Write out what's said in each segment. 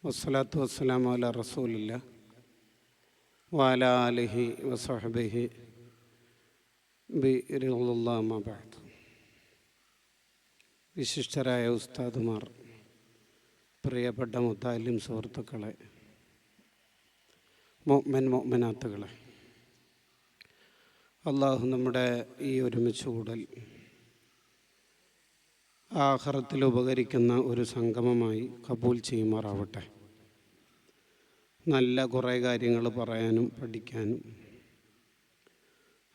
വസ്സലാത്തു വസ്സലാമു അലാ റസൂലില്ലാ വഅലാ ആലിഹി വസഹ്ബിഹി ബിറിളില്ലാഹി അമ്മാ ബഅദ്. വിശിഷ്ടരായ ഉസ്താദുമാർ, പ്രിയപ്പെട്ട മുത്താലിം സുഹൃത്തുക്കളെ, മുഅ്മിനാത്തുകളെ, അള്ളാഹു നമ്മുടെ ഈ ഒരുമിച്ച് കൂടൽ ആഖിറത്തിൽ ഉപകരിക്കുന്ന ഒരു സംഗമമായി കബൂൽ ചെയ്യുമാറാവട്ടെ. നല്ല കുറേ കാര്യങ്ങൾ പറയാനും പഠിക്കാനും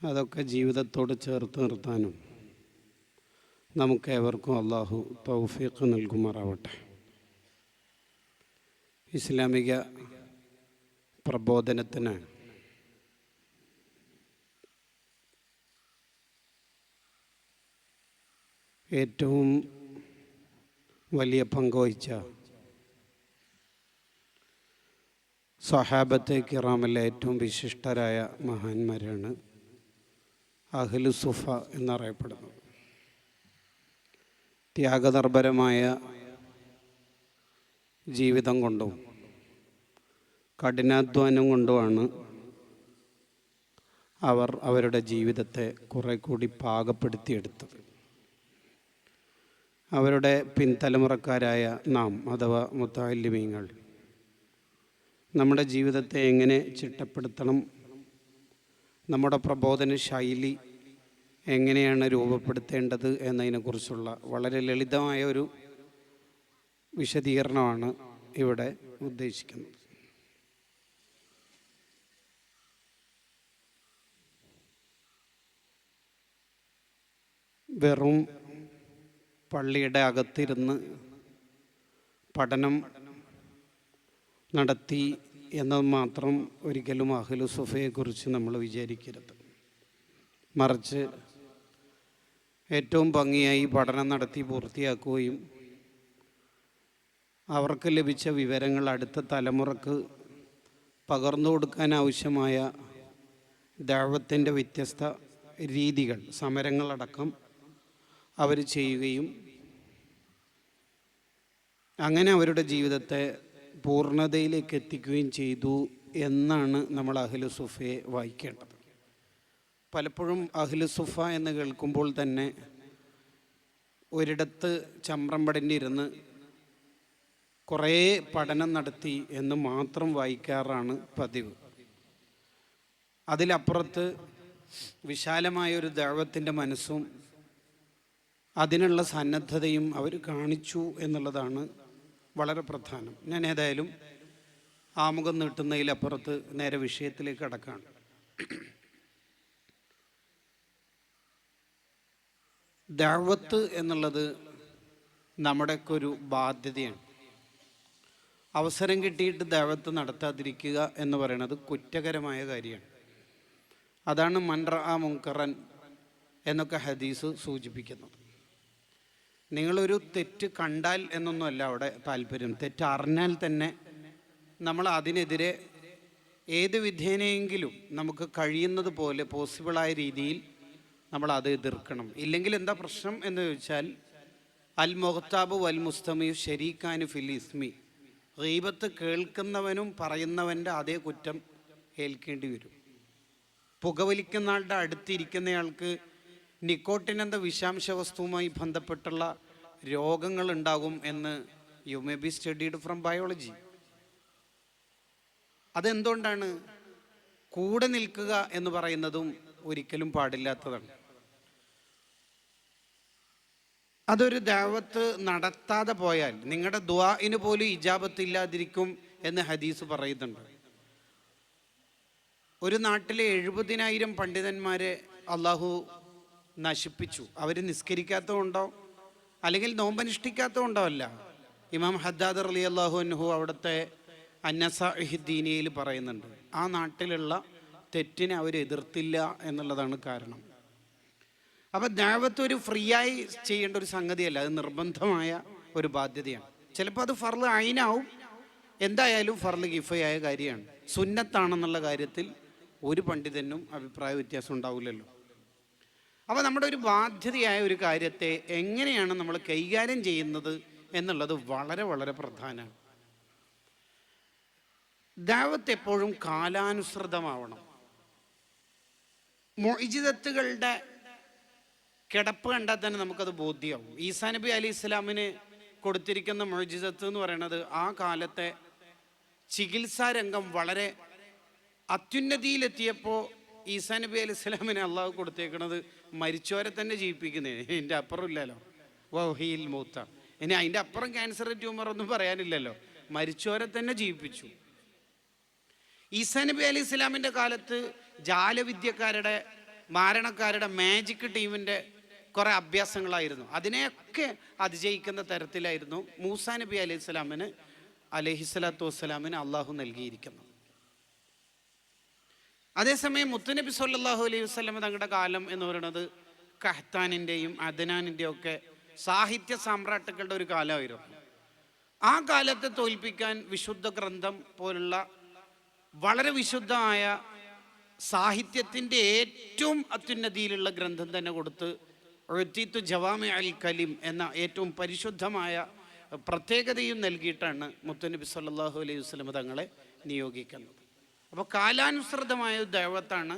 അതൊക്കെ ജീവിതത്തോട് ചേർത്ത് നിർത്താനും നമുക്കേവർക്കും അള്ളാഹു തൗഫീഖ് നൽകുമാറാവട്ടെ. ഇസ്ലാമിക പ്രബോധനത്തിന് ഏറ്റവും വലിയ പങ്കുവഹിച്ച സ്വഹാബത്തെ കിറാമിലെ ഏറ്റവും വിശിഷ്ടരായ മഹാന്മാരാണ് അഹ്ലു സുഫ എന്നറിയപ്പെടുന്നത്. ത്യാഗനിർഭരമായ ജീവിതം കൊണ്ടും കഠിനാധ്വാനം കൊണ്ടുമാണ് അവർ അവരുടെ ജീവിതത്തെ കുറെ കൂടി പാകപ്പെടുത്തിയെടുത്തത്. അവരുടെ പിൻതലമുറക്കാരായ നാം അഥവാ മുത്തഅല്ലിമീങ്ങൾ നമ്മുടെ ജീവിതത്തെ എങ്ങനെ ചിട്ടപ്പെടുത്തണം, നമ്മുടെ പ്രബോധന ശൈലി എങ്ങനെയാണ് രൂപപ്പെടുത്തേണ്ടത് എന്നതിനെക്കുറിച്ചുള്ള വളരെ ലളിതമായ ഒരു വിശദീകരണമാണ് ഇവിടെ ഉദ്ദേശിക്കുന്നത്. വെറും പള്ളിയുടെ അകത്തിരുന്ന് പഠനം നടത്തി എന്നത് മാത്രം ഒരിക്കലും അഹ്ലു സുഫയെക്കുറിച്ച് നമ്മൾ വിചാരിക്കരുത്. മറിച്ച് ഏറ്റവും ഭംഗിയായി പഠനം നടത്തി പൂർത്തിയാക്കുകയും അവർക്ക് ലഭിച്ച വിവരങ്ങൾ അടുത്ത തലമുറക്ക് പകർന്നു കൊടുക്കാൻ ആവശ്യമായ ദഅവത്തിൻ്റെ വ്യത്യസ്ത രീതികൾ, സമരങ്ങളടക്കം അവർ ചെയ്യുകയും അങ്ങനെ അവരുടെ ജീവിതത്തെ പൂർണ്ണതയിലേക്ക് എത്തിക്കുകയും ചെയ്തു എന്നാണ് നമ്മൾ അഹ്ലു സുഫയെ വായിക്കേണ്ടത്. പലപ്പോഴും അഹ്ലു സുഫ എന്ന് കേൾക്കുമ്പോൾ തന്നെ ഒരിടത്ത് ചമ്രം പടഞ്ഞിരുന്ന് കുറേ പഠനം നടത്തി എന്ന് മാത്രം വായിക്കാറാണ് പതിവ്. അതിലപ്പുറത്ത് വിശാലമായൊരു ദഅവത്തിൻ്റെ മനസ്സും അതിനുള്ള സന്നദ്ധതയും അവർ കാണിച്ചു എന്നുള്ളതാണ് വളരെ പ്രധാനം. ഞാൻ ഏതായാലും ആമുഖം നീട്ടുന്നതിലപ്പുറത്ത് നേരെ വിഷയത്തിലേക്ക് കടക്കാണ്. ദഅവത്ത് എന്നുള്ളത് നമ്മുടെയൊക്കെ ഒരു ബാധ്യതയാണ്. അവസരം കിട്ടിയിട്ട് ദഅവത്ത് നടത്താതിരിക്കുക എന്ന് പറയുന്നത് കുറ്റകരമായ കാര്യമാണ്. അതാണ് മൻ റഅ മുൻകറൻ എന്നൊക്കെ ഹദീസ് സൂചിപ്പിക്കുന്നത്. നിങ്ങളൊരു തെറ്റ് കണ്ടാൽ എന്നൊന്നുമല്ല അവിടെ താല്പര്യം. തെറ്റ് അറിഞ്ഞാൽ തന്നെ നമ്മൾ അതിനെതിരെ ഏത് വിധേനയെങ്കിലും നമുക്ക് കഴിയുന്നത് പോലെ പോസിബിളായ രീതിയിൽ നമ്മൾ അത് എതിർക്കണം. ഇല്ലെങ്കിൽ എന്താ പ്രശ്നം എന്ന് ചോദിച്ചാൽ അൽ മുഖ്താബ് വൽ മുസ്തമിയു ശരീക്കാനു ഫിൽ ഇസ്മി, ഗീബത്ത് കേൾക്കുന്നവനും പറയുന്നവൻ്റെ അതേ കുറ്റം ഏൽക്കേണ്ടി വരും. പുകവലിക്കുന്ന ആളുടെ അടുത്തിരിക്കുന്നയാൾക്ക് നിക്കോട്ടിൻ എന്ന വിഷാംശ വസ്തുവുമായി ബന്ധപ്പെട്ടുള്ള രോഗങ്ങൾ ഉണ്ടാകും എന്ന് you may be studied from biology. അതെന്തുകൊണ്ടാണ്? കൂടെ നിൽക്കുക എന്ന് പറയുന്നതും ഒരിക്കലും പാടില്ലാത്തതാണ്. അതൊരു ദഅവത്ത് നടത്താതെ പോയാൽ നിങ്ങളുടെ ദുആഇന് പോലും ഇജാബത്ത് ഇല്ലാതിരിക്കും എന്ന് ഹദീസ് പറയുന്നുണ്ട്. ഒരു നാട്ടിലെ 70,000 പണ്ഡിതന്മാരെ അള്ളാഹു നശിപ്പിച്ചു. അവർ നിസ്കരിക്കാത്തതുകൊണ്ടോ അല്ലെങ്കിൽ നോമ്പനുഷ്ഠിക്കാത്തതുകൊണ്ടോ അല്ല. ഇമാം ഹദ്ദാദ് റളിയല്ലാഹു അൻഹു അവിടുത്തെ അന്നസാഇഹുദ്ദീനിയയിൽ പറയുന്നുണ്ട്, ആ നാട്ടിലുള്ള തെറ്റിനെ അവർ എതിർത്തില്ല എന്നുള്ളതാണ് കാരണം. അപ്പോൾ ദഅവത്ത് ഒരു ഫ്രീ ആയി ചെയ്യേണ്ട ഒരു സംഗതിയല്ല, അത് നിർബന്ധമായ ഒരു ബാധ്യതയാണ്. ചിലപ്പോൾ അത് ഫർള് ഐനാവും, എന്തായാലും ഫർള് കിഫയായ കാര്യമാണ്. സുന്നത്താണെന്നുള്ള കാര്യത്തിൽ ഒരു പണ്ഡിതനും അഭിപ്രായ വ്യത്യാസം ഉണ്ടാവില്ലല്ലോ. അപ്പോൾ നമ്മുടെ ഒരു ബാധ്യതയായ ഒരു കാര്യത്തെ എങ്ങനെയാണ് നമ്മൾ കൈകാര്യം ചെയ്യുന്നത് എന്നുള്ളത് വളരെ വളരെ പ്രധാനമാണ്. ദഅവത്ത് എപ്പോഴും കാലാനുസൃതമാവണം. മുഅ്ജിസത്തുകളുടെ കിടപ്പ് കണ്ടാൽ തന്നെ നമുക്കത് ബോധ്യമാവും. ഈസാ നബി അലൈഹി ഇസ്ലാമിന് കൊടുത്തിരിക്കുന്ന മുഅ്ജിസത്ത് എന്ന് പറയുന്നത് ആ കാലത്തെ ചികിത്സാ രംഗം വളരെ അത്യുന്നതിയിലെത്തിയപ്പോൾ ഈസാ നബി അലൈഹി ഇസ്ലാമിനെ അള്ളാഹു കൊടുത്തേക്കുന്നത് മരിച്ചവരെ തന്നെ ജീവിപ്പിക്കുന്നതിന്. ഇതിൻ്റെ അപ്പുറം ഇല്ലല്ലോ, വഹീൽ മൗത്ത. ഇനി അതിൻ്റെ അപ്പുറം ക്യാൻസർ ട്യൂമർ ഒന്നും പറയാനില്ലല്ലോ. മരിച്ചവരെ തന്നെ ജീവിപ്പിച്ചു. ഈസാ നബി അലൈഹി ഇസ്ലാമിൻ്റെ കാലത്ത് ജാലവിദ്യക്കാരുടെ, മാരണക്കാരുടെ, മാജിക് ടീമിൻ്റെ കുറേ അഭ്യാസങ്ങളായിരുന്നു. അതിനെയൊക്കെ അതിജയിക്കുന്ന തരത്തിലായിരുന്നു മൂസാ നബി അലൈഹിസ്സലാത്തു വസ്സലാമിന് അള്ളാഹു നൽകിയിരിക്കുന്നത്. അതേസമയം മുത്തുനബി സല്ലല്ലാഹു അലൈഹി വസല്ലം തങ്ങളുടെ കാലം എന്ന് പറയുന്നത് കഹ്താനിൻ്റെയും അദ്നാനിൻ്റെയും ഒക്കെ സാഹിത്യ സാമ്രാട്ടുക്കളുടെ ഒരു കാലമായിരുന്നു. ആ കാലത്തെ തോൽപ്പിക്കാൻ വിശുദ്ധ ഗ്രന്ഥം പോലുള്ള വളരെ വിശുദ്ധമായ സാഹിത്യത്തിൻ്റെ ഏറ്റവും അത്യുന്നതിയിലുള്ള ഗ്രന്ഥം തന്നെ കൊടുത്ത് ഉഅ്തീതു ജവാമി അൽ കലിം എന്ന ഏറ്റവും പരിശുദ്ധമായ പ്രത്യേകതയും നൽകിയിട്ടാണ് മുത്തുനബി സല്ലല്ലാഹു അലൈഹി വസല്ലം തങ്ങളെ നിയോഗിക്കുന്നത്. അപ്പോൾ കാലാനുസൃതമായ ദഅവത്താണ്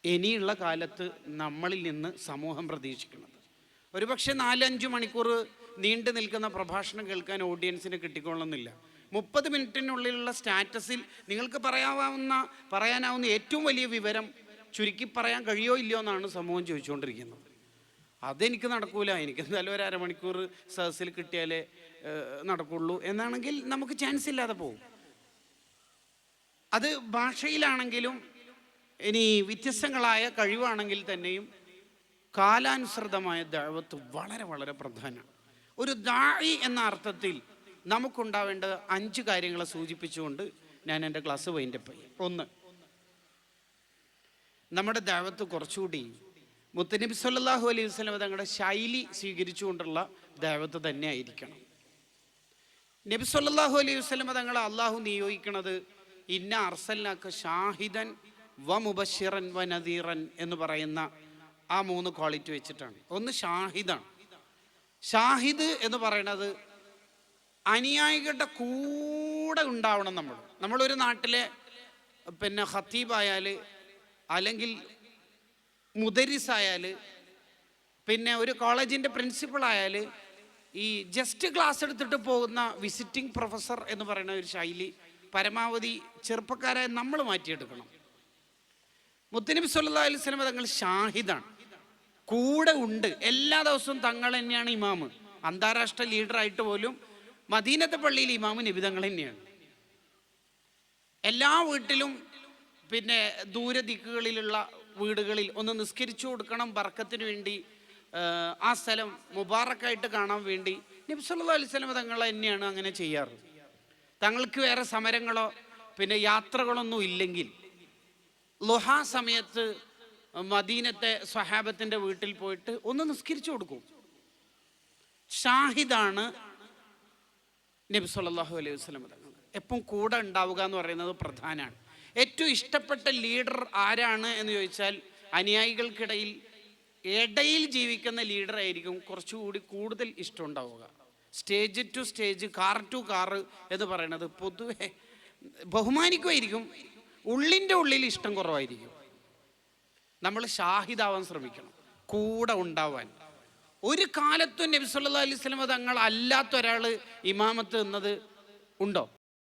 ഇനിയുള്ള കാലത്ത് നമ്മളിൽ നിന്ന് സമൂഹം പ്രതീക്ഷിക്കുന്നത്. ഒരുപക്ഷെ 4-5 മണിക്കൂർ നീണ്ടു നിൽക്കുന്ന പ്രഭാഷണം കേൾക്കാൻ ഓഡിയൻസിന് കിട്ടിക്കൊള്ളുന്നില്ല. 30 മിനിറ്റിനുള്ളിലുള്ള സ്റ്റാറ്റസിൽ നിങ്ങൾക്ക് പറയാനാവുന്ന ഏറ്റവും വലിയ വിവരം ചുരുക്കി പറയാൻ കഴിയോ ഇല്ലയോ എന്നാണ് സമൂഹം ചോദിച്ചുകൊണ്ടിരിക്കുന്നത്. അതെനിക്ക് നടക്കൂല, എനിക്ക് എന്തായാലും ഒരു അരമണിക്കൂർ സദസ്സിൽ കിട്ടിയാലേ നടക്കുള്ളൂ എന്നാണെങ്കിൽ നമുക്ക് ചാൻസ് ഇല്ലാതെ പോകും. അത് ഭാഷയിലാണെങ്കിലും ഇനി വ്യത്യസ്തങ്ങളായ കഴിവാണെങ്കിൽ തന്നെയും കാലാനുസൃതമായ ദഅവത്ത് വളരെ വളരെ പ്രധാനമാണ്. ഒരു ദാഇ എന്ന അർത്ഥത്തിൽ നമുക്കുണ്ടാവേണ്ടത് 5 കാര്യങ്ങളെ സൂചിപ്പിച്ചുകൊണ്ട് ഞാൻ എൻ്റെ ക്ലാസ് വൈൻഡപ്പ് ചെയ്യും. 1, നമ്മുടെ ദഅവത്ത് കുറച്ചുകൂടി മുത്തുനബി സല്ലല്ലാഹു അലൈഹി വസല്ലം തങ്ങളുടെ ശൈലി സ്വീകരിച്ചുകൊണ്ടുള്ള ദഅവത്ത് തന്നെ ആയിരിക്കണം. നബി സല്ലല്ലാഹു അലൈഹി വസല്ലം തങ്ങളെ അള്ളാഹു നിയോഗിക്കുന്നത് ഇന്ന അർസൽനാക ഷാഹിദൻ വ മുബശ്ശിറൻ വ നദീറൻ എന്ന് പറയുന്ന ആ 3 ക്വാളിറ്റി വെച്ചിട്ടാണ്. ഒന്ന് ഷാഹിദാണ്. ഷാഹിദ് എന്ന് പറയുന്നത് അനുയായികളുടെ കൂടെ ഉണ്ടാവണം. നമ്മളൊരു നാട്ടിലെ ഖത്തീബായാൽ, അല്ലെങ്കിൽ മുദരിസായാൽ, പിന്നെ ഒരു കോളേജിൻ്റെ പ്രിൻസിപ്പളായാൽ, ഈ ജസ്റ്റ് ക്ലാസ് എടുത്തിട്ട് പോകുന്ന വിസിറ്റിംഗ് പ്രൊഫസർ എന്ന് പറയുന്ന ഒരു ശൈലി പരമാവധി ചെറുപ്പക്കാരായ നമ്മൾ മാറ്റിയെടുക്കണം. മുത്തുനബി സല്ലല്ലാഹു അലൈഹി വസല്ലം തങ്ങൾ ഷാഹിദാണ്, കൂടെ ഉണ്ട്. എല്ലാ ദിവസവും തങ്ങൾ തന്നെയാണ് ഇമാമ്. അന്താരാഷ്ട്ര ലീഡറായിട്ട് പോലും മദീനത്തെ പള്ളിയിൽ ഇമാമ് നബി തങ്ങൾ തന്നെയാണ്. എല്ലാ വീട്ടിലും ദൂരദിക്കുകളിലുള്ള വീടുകളിൽ ഒന്ന് നിസ്കരിച്ചു കൊടുക്കണം, ബർക്കത്തിന് വേണ്ടി, ആ സ്ഥലം മുബാറക്കായിട്ട് കാണാൻ വേണ്ടി നബി സല്ലല്ലാഹു അലൈഹി വസല്ലം തങ്ങൾ തന്നെയാണ് അങ്ങനെ ചെയ്യാറ്. തങ്ങൾക്ക് വേറെ സമരങ്ങളോ യാത്രകളൊന്നും ഇല്ലെങ്കിൽ ളുഹാ സമയത്ത് മദീനത്തെ സ്വഹാബത്തിൻ്റെ വീട്ടിൽ പോയിട്ട് ഒന്ന് നിസ്കരിച്ചു കൊടുക്കും. ഷാഹിദാണ് നബി സല്ലല്ലാഹു അലൈഹി വസല്ലം തങ്ങൾ. എപ്പം കൂടെ ഉണ്ടാവുക എന്ന് പറയുന്നത് പ്രധാനമാണ്. ഏറ്റവും ഇഷ്ടപ്പെട്ട ലീഡർ ആരാണ് എന്ന് ചോദിച്ചാൽ അനുയായികൾക്കിടയിൽ ജീവിക്കുന്ന ലീഡറായിരിക്കും കുറച്ചുകൂടി കൂടുതൽ ഇഷ്ടം ഉണ്ടാവുക. Stage to stage, car to car എന്ന് പറയുന്നത് പൊതുവെ ബഹുമാനിക്കുമായിരിക്കും, ഉള്ളിൻ്റെ ഉള്ളിൽ ഇഷ്ടം കുറവായിരിക്കും. നമ്മൾ ഷാഹിദാവാൻ ശ്രമിക്കണം, കൂടെ ഉണ്ടാവാൻ. ഒരു കാലത്തും നബി സല്ലല്ലാഹു അലൈഹി വസല്ലം തങ്ങൾ അല്ലാത്ത ഒരാൾ ഇമാമത്ത് എന്നത് ഉണ്ടോ?